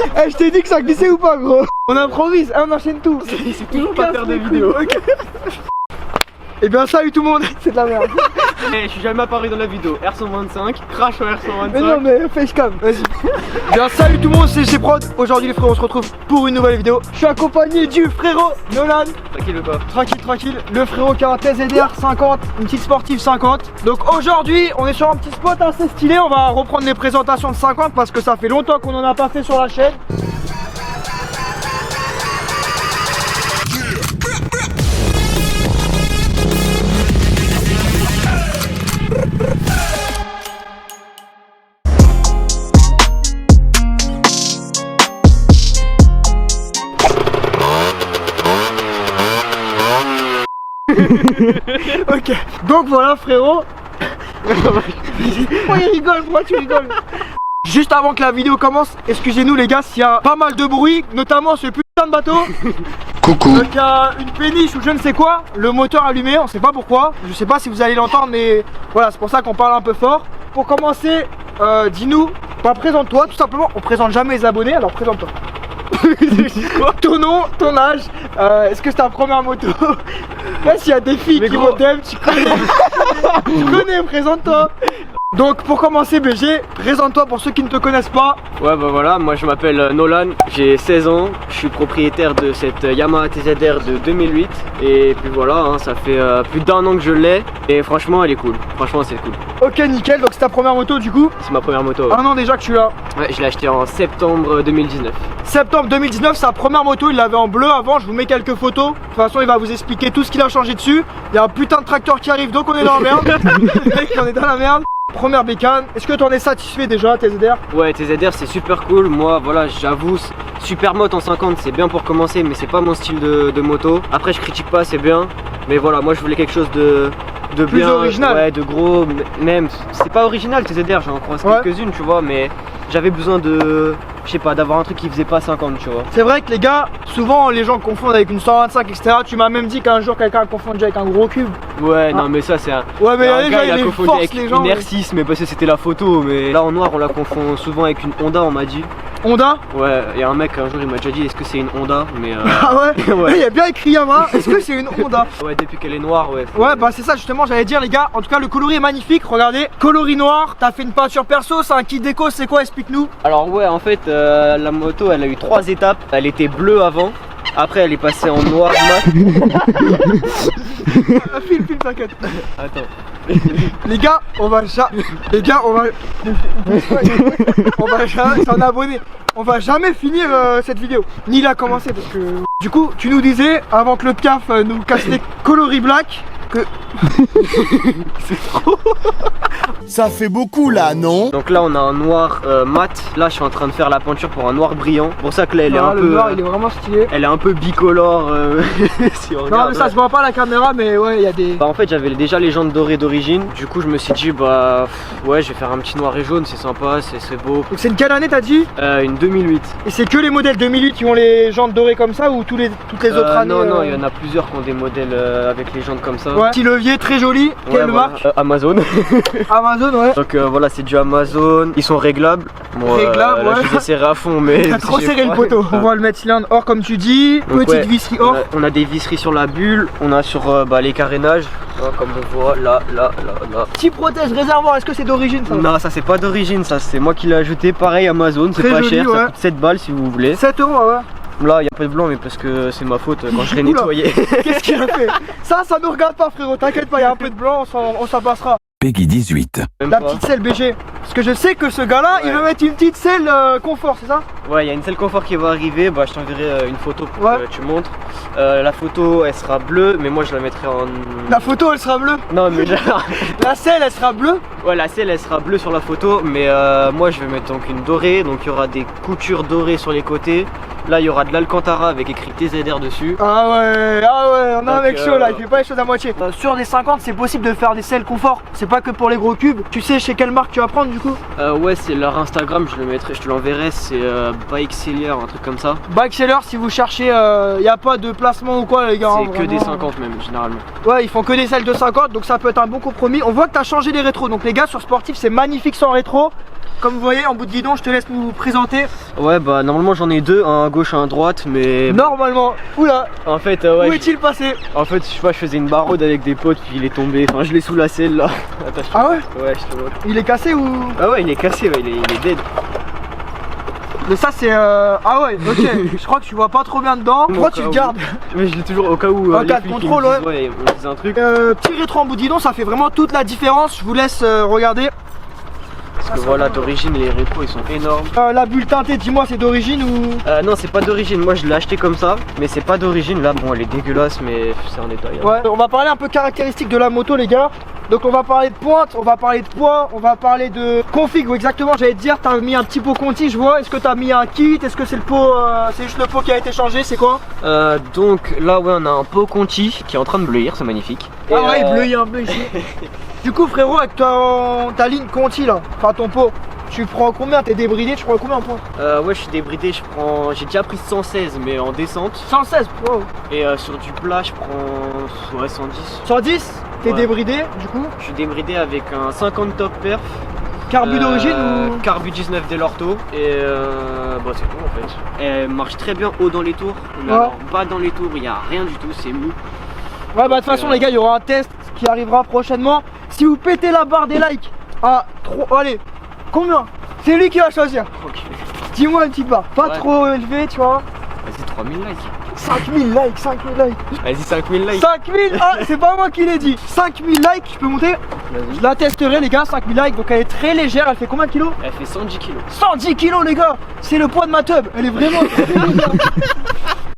Eh, je t'ai dit que ça glissait ou pas, gros? On improvise, on enchaîne tout. C'est toujours pas faire de vidéo. Et bien salut tout le monde, c'est de la merde. Je suis jamais apparu dans la vidéo. R125, crash en R125. Mais non mais facecam, vas-y. Bien salut tout le monde, c'est G-Prod. Aujourd'hui les frérots on se retrouve pour une nouvelle vidéo. Je suis accompagné du frérot Nolan. Tranquille ou pas? Tranquille, le frérot qui a un TZR 50, une petite sportive 50. Donc aujourd'hui on est sur un petit spot assez stylé. On va reprendre les présentations de 50 parce que ça fait longtemps qu'on en a pas fait sur la chaîne. Ok, donc voilà frérot. Pourquoi il rigole? Pourquoi tu rigoles? Juste avant que la vidéo commence, excusez-nous les gars s'il y a pas mal de bruit, notamment ce putain de bateau. Coucou. Donc il y a une péniche ou je ne sais quoi, le moteur allumé, on sait pas pourquoi. Je sais pas si vous allez l'entendre mais voilà, c'est pour ça qu'on parle un peu fort. Pour commencer, dis-nous, présente-toi tout simplement, on présente jamais les abonnés, alors présente-toi. Ton nom, ton âge, est-ce que c'est ta première moto? Là s'il y a des filles qui vont t'aimer, tu connais. Tu connais, présente-toi. Donc pour commencer BG, présente-toi pour ceux qui ne te connaissent pas. Ouais bah voilà, moi je m'appelle Nolan, j'ai 16 ans, je suis propriétaire de cette Yamaha TZR de 2008. Et puis voilà, hein, ça fait plus d'1 an que je l'ai et franchement elle est cool, franchement c'est cool. Ok nickel, donc c'est ta première moto du coup? C'est ma première moto. Ouais. 1 an déjà que tu l'as? Ouais, je l'ai acheté en septembre 2019. Septembre 2019, sa première moto, il l'avait en bleu avant, je vous mets quelques photos. De toute façon il va vous expliquer tout ce qu'il a changé dessus. Il y a un putain de tracteur qui arrive donc on est dans la merde. Mec, on est dans la merde. Première bécane, est-ce que tu en es satisfait déjà TZR? Ouais, TZR c'est super cool, moi voilà j'avoue, super moto en 50 c'est bien pour commencer mais c'est pas mon style de moto. Après je critique pas, c'est bien, mais voilà moi je voulais quelque chose de plus bien, original. Ouais, de gros, même c'est pas original TZR, j'en croise quelques-unes tu vois, mais j'avais besoin de, je sais pas, d'avoir un truc qui faisait pas 50 tu vois. C'est vrai que les gars, souvent les gens confondent avec une 125 etc. Tu m'as même dit qu'un jour quelqu'un a confondu avec un gros cube. Ouais non mais ça c'est un... Ouais mais un gars, il a confondu force, avec les gens, une R6 mais parce que c'était la photo, mais là en noir on la confond souvent avec une Honda on m'a dit. Honda? Ouais, il y a un mec un jour il m'a déjà dit est-ce que c'est une Honda, mais ah ouais, ouais. Il y a bien écrit Yamaha, est-ce que c'est une Honda? Ouais depuis qu'elle est noire ouais. Ouais bah c'est ça justement j'allais dire les gars, en tout cas le coloris est magnifique, regardez, coloris noir, t'as fait une peinture perso, c'est un kit déco, c'est quoi, explique-nous? Alors ouais en fait la moto elle a eu 3 étapes, elle était bleue avant, après elle est passée en noir mat. Film, t'inquiète. Attends. Les gars, on va jamais s'en abonner. On va jamais finir cette vidéo, ni la commencer parce que du coup tu nous disais avant que le Piaf nous casse les coloris black que C'est trop. Ça fait beaucoup là, non? Donc là on a un noir mat, là je suis en train de faire la peinture pour un noir brillant. Pour ça que là elle est un le peu noir, il est vraiment stylé. Elle est un peu bicolore si on Non regarde, mais ça se voit pas à la caméra mais ouais il y a des... Bah en fait j'avais déjà les jantes dorées d'origine. Du coup je me suis dit bah ouais je vais faire un petit noir et jaune, c'est sympa, c'est beau. Donc c'est une quelle année t'as dit? Une 2008. Et c'est que les modèles 2008 qui ont les jantes dorées comme ça ou toutes les autres années? Non il y en a plusieurs qui ont des modèles avec les jantes comme ça. Ouais. Petit levier très joli, quelle marque? Amazon. Amazon ouais. Donc voilà c'est du Amazon, ils sont réglables. Bon, réglables là, ouais. je les ai serrés à fond mais... T'as trop serré le poteau. On va le mettre cylindre or comme tu dis, donc, petite visserie or. On a des visseries sur la bulle, on a sur les carénages, comme on voit là. Petit protège réservoir, est-ce que c'est d'origine ça? Non ça c'est pas d'origine, ça c'est moi qui l'ai ajouté, pareil Amazon, c'est pas cher, ça coûte 7 balles si vous voulez. 7 € ouais. Là il y a un peu de blanc mais parce que c'est ma faute quand je l'ai nettoyé. Qu'est-ce qu'il a fait? Ça nous regarde pas frérot, t'inquiète pas, il y a un peu de blanc, on s'en passera. Peggy 18. La petite selle BG. Parce que je sais que ce gars-là, il veut mettre une petite selle confort, c'est ça? Ouais, il y a une selle confort qui va arriver, bah je t'enverrai une photo pour que tu montres. La photo elle sera bleue, mais moi je la mettrai en... La photo elle sera bleue? Non mais genre... La selle elle sera bleue? Ouais la selle elle sera bleue sur la photo, mais moi je vais mettre donc une dorée, donc il y aura des coutures dorées sur les côtés. Là il y aura de l'Alcantara avec écrit TZR dessus. Ah ouais, on a un mec chaud là, il fait pas les choses à moitié. Sur des 50 c'est possible de faire des selles confort, c'est pas que pour les gros cubes. Tu sais chez quelle marque tu vas prendre du coup? Ouais c'est leur Instagram, je le mettrai, je te l'enverrai, c'est Bike Seller, un truc comme ça. Bike Seller si vous cherchez, y a pas de placement ou quoi les gars. C'est que des 50 même généralement. Ouais ils font que des selles de 50 donc ça peut être un bon compromis. On voit que t'as changé les rétros, donc les gars sur sportif c'est magnifique sans rétro. comme vous voyez en bout de guidon, je te laisse nous présenter. Ouais, bah normalement j'en ai deux, un à gauche, un à droite, mais. Normalement, oula, En fait, où ouais. est-il passé? En fait, je sais pas, je faisais une barode avec des potes, puis il est tombé. Enfin, je l'ai sous la selle là. Attends, Ah ouais? Ouais, je te vois. Il est cassé ou? Ah ouais, il est cassé, ouais, il est dead. Mais ça c'est ah ouais, ok, je crois que tu vois pas trop bien dedans. Pourquoi tu le gardes? Mais je l'ai toujours au cas où. En Les cas de flics, ils contrôle, me disent, ouais, on disait un truc. Petit rétro en bout de guidon, ça fait vraiment toute la différence. Je vous laisse regarder. Parce que voilà, d'origine, les rétros ils sont énormes. La bulle teintée, dis-moi, c'est d'origine ou? Non, c'est pas d'origine. Moi, je l'ai acheté comme ça, mais c'est pas d'origine. Là, bon, elle est dégueulasse, mais c'est un détail. Hein. Ouais, on va parler un peu caractéristiques de la moto, les gars. Donc, on va parler de pointe, on va parler de poids, on va parler de config. Ou exactement, j'allais te dire, t'as mis un petit pot Conti, je vois. Est-ce que t'as mis un kit? Est-ce que c'est le pot, c'est juste le pot qui a été changé? C'est quoi? Donc là, ouais, on a un pot Conti qui est en train de bleuir, c'est magnifique. Ah ouais, il bleuit un bleu ici. Du coup, frérot, avec ta ligne Conti là, enfin ton pot, tu prends combien? T'es débridé, tu prends combien en pointe? Ouais, je suis débridé, j'ai déjà pris 116, mais en descente. 116, wow. Et sur du plat, je prends ouais, 110. 110? T'es Ouais. débridé, du coup? Je suis débridé avec un 50 top perf. Carbu d'origine ou? Carbu 19 Delorto. Et bah, c'est tout en fait. Elle marche très bien haut dans les tours. Mais Ouais. alors, bas dans les tours, il n'y a rien du tout, c'est mou. Ouais, bah de toute façon, les gars, il y aura un test qui arrivera prochainement. Si vous pétez la barre des likes à 3, allez, combien? C'est lui qui va choisir. Ok. Dis-moi une petite barre, pas Ouais. trop élevé, tu vois. Vas-y, 3000 likes. 5000 likes, 5000 likes. Vas-y, 5000 likes. 5000, ah, c'est pas moi qui l'ai dit. 5000 likes, je peux monter? Vas-y. Je la testerai, les gars, 5000 likes. Donc elle est très légère, elle fait combien de kilos? Elle fait 110 kilos. 110 kilos, les gars. C'est le poids de ma tub. Elle est vraiment très légère.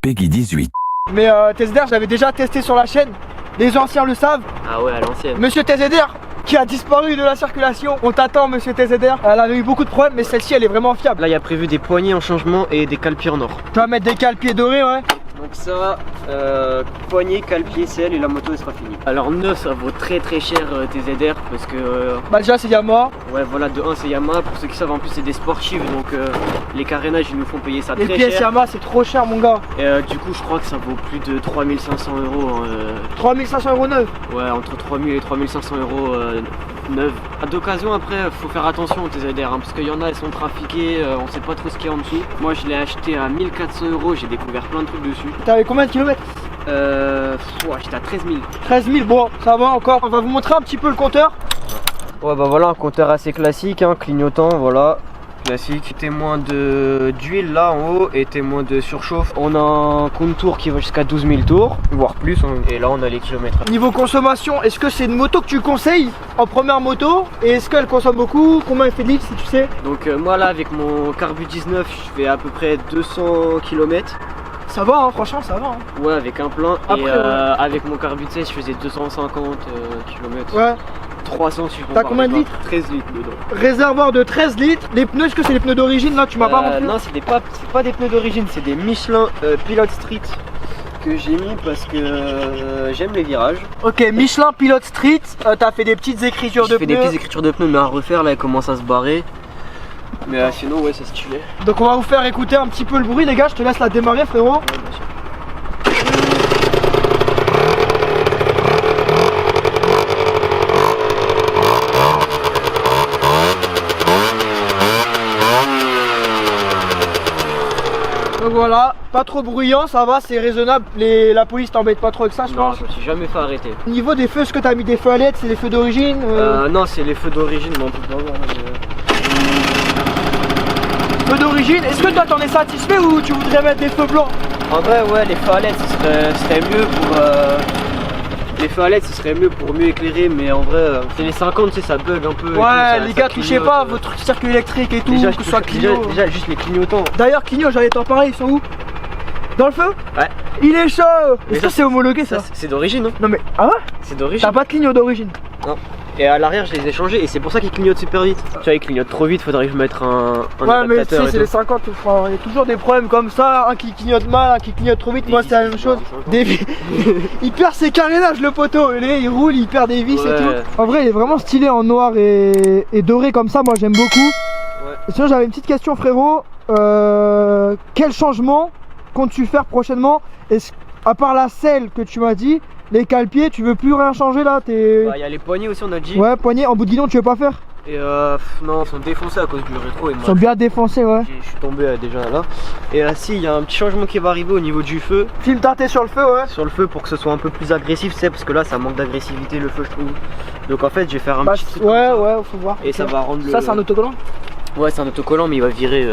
Peggy 18. Mais TZR, je l'avais déjà testé sur la chaîne. Les anciens le savent. Ah ouais, à l'ancienne. Monsieur TZR qui a disparu de la circulation. On t'attend, monsieur TZR. Elle avait eu beaucoup de problèmes, mais celle-ci, elle est vraiment fiable. Là, il y a prévu des poignées en changement et des cale-pieds en or. Tu vas mettre des cale-pieds dorés, ouais. Donc ça, poignée, cale-pied, selle et la moto elle sera finie. Alors neuf, ça vaut très très cher TZR parce que Bah déjà, c'est Yamaha. ouais voilà, de 1 c'est Yamaha, pour ceux qui savent en plus c'est des sportifs donc les carénages ils nous font payer ça Les très pièces cher. Yamaha, c'est trop cher, mon gars. Et du coup je crois que ça vaut plus de 3500 euros. 3500 € neuf. Ouais, entre 3000 et 3500 euros neuf. D'occasion après faut faire attention au TZR hein, parce qu'il y en a elles sont trafiquées, on sait pas trop ce qu'il y a en dessous. Moi je l'ai acheté à 1400 euros, j'ai découvert plein de trucs dessus. T'avais combien de kilomètres? Ouais, j'étais à 13 000. 13 000, bon, ça va encore. On va vous montrer un petit peu le compteur. Ouais bah voilà un compteur assez classique, hein, clignotant, voilà. Classique, témoin d'huile là en haut et témoin de surchauffe. On a un compte tour qui va jusqu'à 12 000 tours, voire plus. Hein. Et là on a les kilomètres. Niveau consommation, est-ce que c'est une moto que tu conseilles en première moto? Et est-ce qu'elle consomme beaucoup? Combien elle fait de litres si tu sais? Donc moi là avec mon Carbu 19 je fais à peu près 200 km. Ça va, hein, franchement, ça va. Hein. Ouais avec un plein. Après, et ouais. avec mon Carbu 16 je faisais 250 km. Ouais. 300 si je T'as compare combien de les litres? pas. 13 litres dedans. Réservoir de 13 litres. Les pneus, est-ce que c'est les pneus d'origine? Là, tu m'as pas montré. Non c'est pas des pneus d'origine, c'est des Michelin Pilot Street que j'ai mis parce que j'aime les virages. Ok, Michelin Pilot Street. T'as fait des petites écritures de J'ai fait des pneus. petites écritures de pneus mais à refaire là elle commence à se barrer. Mais sinon ouais c'est stylé. Donc on va vous faire écouter un petit peu le bruit, les gars. Je te laisse la démarrer, frérot. Ouais, bien sûr. Donc voilà, pas trop bruyant, ça va, c'est raisonnable. La police t'embête pas trop avec ça, je Non, pense. je me suis jamais fait arrêter. Au niveau des feux, est-ce que t'as mis des feux à LED? C'est les feux d'origine? Non, c'est les feux d'origine, mais on peut pas voir. Feux d'origine, est-ce que toi t'en es satisfait ou tu voudrais mettre des feux blancs? En vrai, ouais, les feux à LED, ce serait mieux pour. Les feux à LED, ce serait mieux pour mieux éclairer, mais en vrai, c'est les 50, tu sais, ça bug un peu. et tout, Ouais, ça les gars, touchez clignote, pas votre circuit électrique et tout, Déjà, que ce soit Clio. déjà, juste les clignotants. D'ailleurs, Clio, j'allais t'en parler, ils sont où? Dans le feu? Ouais. Il est chaud! Mais Est-ce que ça, c'est homologué ça? Ça, c'est d'origine, hein. Non mais, ah ouais? C'est d'origine. T'as pas de Clio d'origine? Non. Et à l'arrière, je les ai changés et c'est pour ça qu'ils clignotent super vite. Tu vois, ils clignotent trop vite, faudrait que je mette un Ouais, mais tu adaptateur sais, et c'est tout. les 50, frère. Il y a toujours des problèmes comme ça, un qui clignote mal, un qui clignote trop vite. Moi, c'est la même chose. Il perd ses carénages, le poteau. Il roule, il perd des vis et Ouais. tout. En vrai, il est vraiment stylé en noir et doré comme ça. Moi, j'aime beaucoup. Ouais. Sinon, j'avais une petite question, frérot. Quel changement comptes-tu faire prochainement? À part la selle que tu m'as dit, les cale-pieds, tu veux plus rien changer là? Bah, y a les poignées aussi, on a dit. Ouais, poignet, en bout de guidon, tu veux pas faire? Et non, ils sont défoncés à cause du rétro et moi Ils sont bien défoncés, ouais. je suis tombé déjà là. Et là si, il y a un petit changement qui va arriver au niveau du feu. Film teinté sur le feu, ouais. Sur le feu pour que ce soit un peu plus agressif, tu sais, parce que là ça manque d'agressivité le feu je trouve. Donc en fait je vais faire un Bah, petit truc ouais, comme ça. ouais, faut voir. Et ça va rendre Ça, c'est un autocollant? Ouais, c'est un autocollant mais il va virer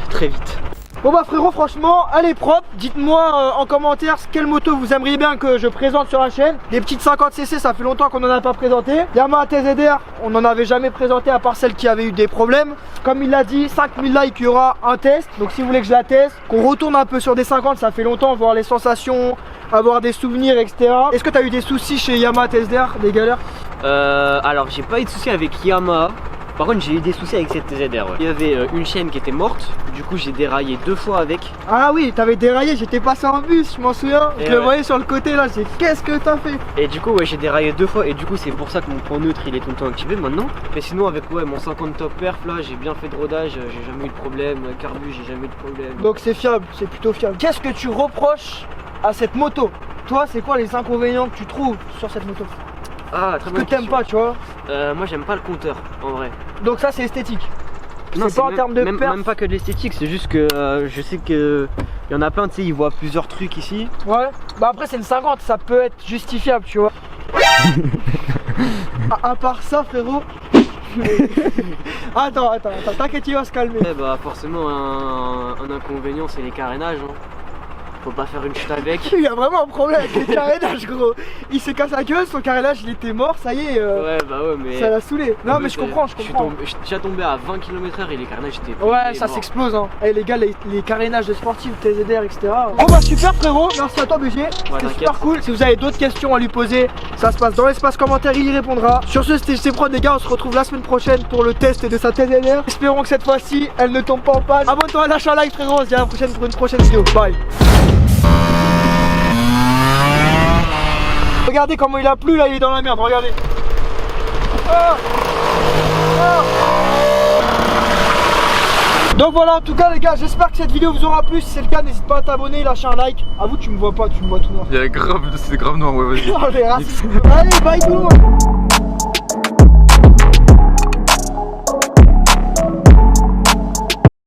très vite. Bon bah frérot, franchement, elle est propre. Dites-moi en commentaire quelle moto vous aimeriez bien que je présente sur la chaîne. Des petites 50cc, ça fait longtemps qu'on n'en a pas présenté. Yamaha TZR, on n'en avait jamais présenté à part celle qui avait eu des problèmes. Comme il l'a dit, 5000 likes, il y aura un test. Donc si vous voulez que je la teste, qu'on retourne un peu sur des 50, ça fait longtemps, voir les sensations, avoir des souvenirs, etc. Est-ce que tu as eu des soucis chez Yamaha TZR, des galères? Alors j'ai pas eu de soucis avec Yamaha. Par contre j'ai eu des soucis avec cette TZR ouais. Il y avait une chaîne qui était morte. Du coup j'ai déraillé 2 fois avec. Ah oui, t'avais déraillé, j'étais passé en bus, je m'en souviens. Je le voyais sur le côté là, j'ai qu'est-ce que t'as fait? Et du coup ouais, j'ai déraillé 2 fois. Et du coup c'est pour ça que mon point neutre il est tout le temps activé maintenant. Mais sinon avec mon 50 top perf là, j'ai bien fait de rodage, j'ai jamais eu de problème. Carbu, j'ai jamais eu de problème. Donc c'est fiable, c'est plutôt fiable. Qu'est-ce que tu reproches à cette moto? Toi, c'est quoi les inconvénients que tu trouves sur cette moto? Ah, très que bonne t'aimes question. pas, tu vois? Moi j'aime pas le compteur en vrai. Donc ça c'est esthétique. Non, c'est pas en même, termes de même, perf. même pas que de l'esthétique, c'est juste que je sais que il y en a plein, tu sais, ils voient plusieurs trucs ici. Ouais. Bah après c'est une 50, ça peut être justifiable, tu vois. à part ça, frérot. attends, t'inquiète, il va se calmer. Ouais, bah forcément un inconvénient c'est les carénages. Hein. Faut pas faire une chute avec. Il y a vraiment un problème avec les carénages, gros. Il s'est cassé la gueule, son carénage il était mort, ça y est. Ouais, bah ouais, mais. Ça l'a saoulé. Non, mais je comprends, je comprends. Je suis déjà tombé à 20 km/h et les carénages étaient. Ouais, ça s'explose, hein. Et les gars, les carénages de sportifs, TZR, etc. Bon bah super, frérot. Merci à toi, BG. C'était super cool. Si vous avez d'autres questions à lui poser, ça se passe dans l'espace commentaire, il y répondra. Sur ce, c'était Prod, les gars. On se retrouve la semaine prochaine pour le test de sa TZR. Espérons que cette fois-ci, elle ne tombe pas en panne. Abonne-toi, lâche un like, frérot. On se dit à la prochaine pour une prochaine vidéo. Bye. Regardez comment il a plu là, il est dans la merde, regardez. Donc voilà, en tout cas les gars, j'espère que cette vidéo vous aura plu. Si c'est le cas, n'hésite pas à t'abonner, lâcher un like. À vous, tu me vois pas, tu me vois tout noir. Il y a grave, c'est grave noir, ouais, vas-y. Oh, les racistes. Allez, bye tout le monde.